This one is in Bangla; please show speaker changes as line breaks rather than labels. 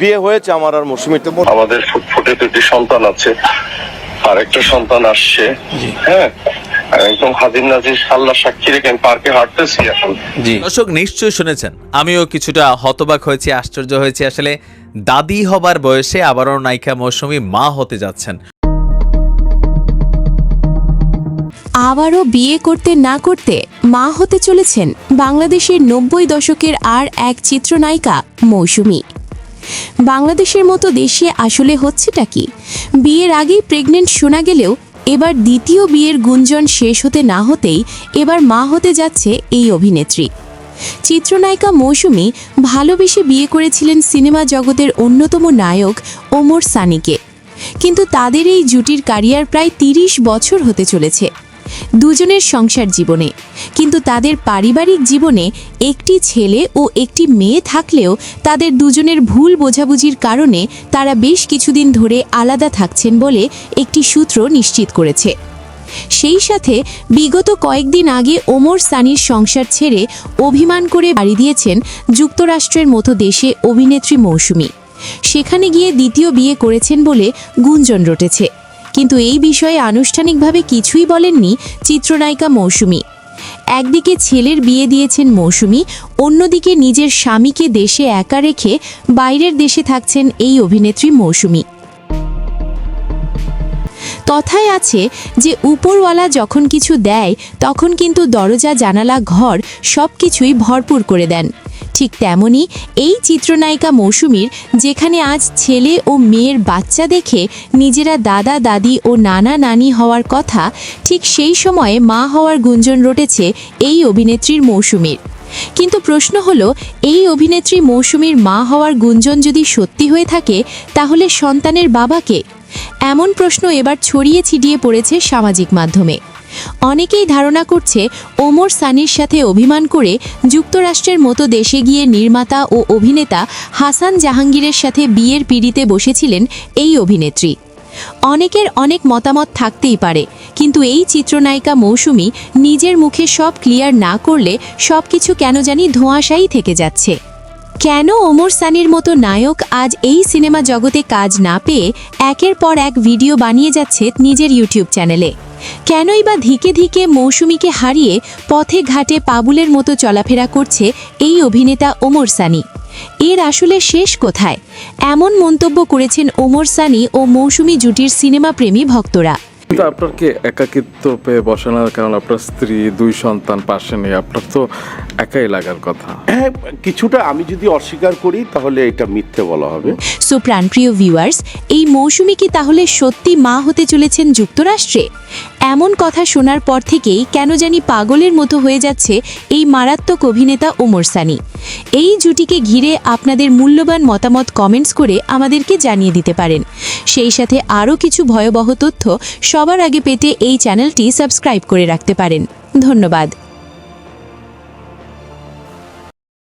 বিয়ে হয়েছে আমার আর মৌসুমীর। তো
আমাদের ফুটফুটে দুটি সন্তান আছে, আর একটা সন্তান আসছে। হ্যাঁ, একদম হাজির নাজির আল্লাহ সাক্ষী রেখে আমি পার্কে হাঁটতেছি এখন।
দর্শক নিশ্চয়ই শুনেছেন, আমিও কিছুটা হতবাক হয়েছি, আশ্চর্য হয়েছি। আসলে দাদি হবার বয়সে আবারও নায়িকা মৌসুমী মা হতে যাচ্ছেন।
আবারও বিয়ে করতে না করতে মা হতে চলেছেন বাংলাদেশের ৯০ দশকের আর এক চিত্রনায়িকা মৌসুমী। বাংলাদেশের মতো দেশে আসলে হচ্ছেটা কি? বিয়ের আগেই প্রেগনেন্ট শোনা গেলেও এবার দ্বিতীয় বিয়ের গুঞ্জন শেষ হতে না হতেই এবার মা হতে যাচ্ছে এই অভিনেত্রী। চিত্রনায়িকা মৌসুমী ভালোবেসে বিয়ে করেছিলেন সিনেমা জগতের অন্যতম নায়ক ওমর সানিকে, কিন্তু তাদের এই জুটির ক্যারিয়ার প্রায় ৩০ বছর হতে চলেছে দুজনের সংসার জীবনে। কিন্তু তাদের পারিবারিক জীবনে একটি ছেলে ও একটি মেয়ে থাকলেও তাদের দুজনের ভুল বোঝাবুঝির কারণে তারা বেশ কিছুদিন ধরে আলাদা থাকছেন বলে একটি সূত্র নিশ্চিত করেছে। সেই সাথে বিগত কয়েকদিন আগে ওমর সানির সংসার ছেড়ে অভিমান করে বাড়ি দিয়েছেন যুক্তরাষ্ট্রের মতো দেশে অভিনেত্রী মৌসুমী। সেখানে গিয়ে দ্বিতীয় বিয়ে করেছেন বলে গুঞ্জন রটেছে, কিন্তু এই বিষয়ে আনুষ্ঠানিকভাবে কিছুই বলেননি চিত্রনায়িকা মৌসুমী। একদিকে ছেলের বিয়ে দিয়েছেন মৌসুমী, অন্যদিকে নিজের স্বামীকে দেশে একা রেখে বাইরের দেশে থাকছেন এই অভিনেত্রী মৌসুমী। কথায় আছে যে উপরওয়ালা যখন কিছু দেয় তখন কিন্তু দরজা জানালা ঘর সব কিছুই ভরপুর করে দেন। ঠিক তেমনি এই চিত্রনায়িকা মৌসুমীর যেখানে আজ ছেলে ও মেয়ের বাচ্চা দেখে নিজেরা দাদা দাদি ও নানা নানি হওয়ার কথা, ঠিক সেই সময়ে মা হওয়ার গুঞ্জন রটেছে এই অভিনেত্রীর মৌসুমীর। কিন্তু প্রশ্ন হলো, এই অভিনেত্রী মৌসুমীর মা হওয়ার গুঞ্জন যদি সত্যি হয়ে থাকে তাহলে সন্তানের বাবাকে? এমন প্রশ্ন এবার ছড়িয়ে ছিটিয়ে পড়েছে সামাজিক মাধ্যমে। অনেকেই ধারণা করছে ওমর সানির সাথে অভিমান করে যুক্তরাষ্ট্রের মতো দেশে গিয়ে নির্মাতা ও অভিনেতা হাসান জাহাঙ্গীরের সাথে বিয়ের পিঁড়িতে বসেছিলেন এই অভিনেত্রী। অনেকের অনেক মতামত থাকতেই পারে, কিন্তু এই চিত্রনায়িকা মৌসুমী নিজের মুখে সব ক্লিয়ার না করলে সবকিছু কেন জানি ধোঁয়াশাই থেকে যাচ্ছে। কেন ওমর সানির মতো নায়ক আজ এই সিনেমা জগতে কাজ না পেয়ে একের পর এক ভিডিও বানিয়ে যাচ্ছে নিজের ইউটিউব চ্যানেলে? কেনই বা ধিকে ধিকে মৌসুমীকে হারিয়ে পথে ঘাটে পাবুলের মতো চলাফেরা করছে এই অভিনেতা ওমর সানি? এর আসলে শেষ কোথায়? এমন মন্তব্য করেছেন ওমর সানি ও মৌসুমী জুটির সিনেমা প্রেমী ভক্তরা।
আপনার কি একাকিত্ব পেয়ে বসে না? কারণ আপনার স্ত্রী, 2 সন্তান পাশে নেই, আপনার তো একাই লাগার কথা।
হ্যাঁ, কিছুটা আমি যদি অস্বীকার করি তাহলে এটা মিথ্যে বলা হবে।
সো প্রাণপ্রিয় ভিউয়ার্স, এই মৌসুমী কি তাহলে সত্যি মা হতে চলেছেন যুক্তরাষ্ট্রে? এমন কথা শোনার পর থেকেই কেন জানি পাগলের মতো হয়ে যাচ্ছে এই মারাত্মক অভিনেতা ওমর সানি। এই জুটিকে ঘিরে আপনাদের মূল্যবান মতামত কমেন্টস করে আমাদেরকে জানিয়ে দিতে পারেন। সেই সাথে আরও কিছু ভয়াবহ তথ্য সবার আগে পেতে এই চ্যানেলটি সাবস্ক্রাইব করে রাখতে পারেন। ধন্যবাদ।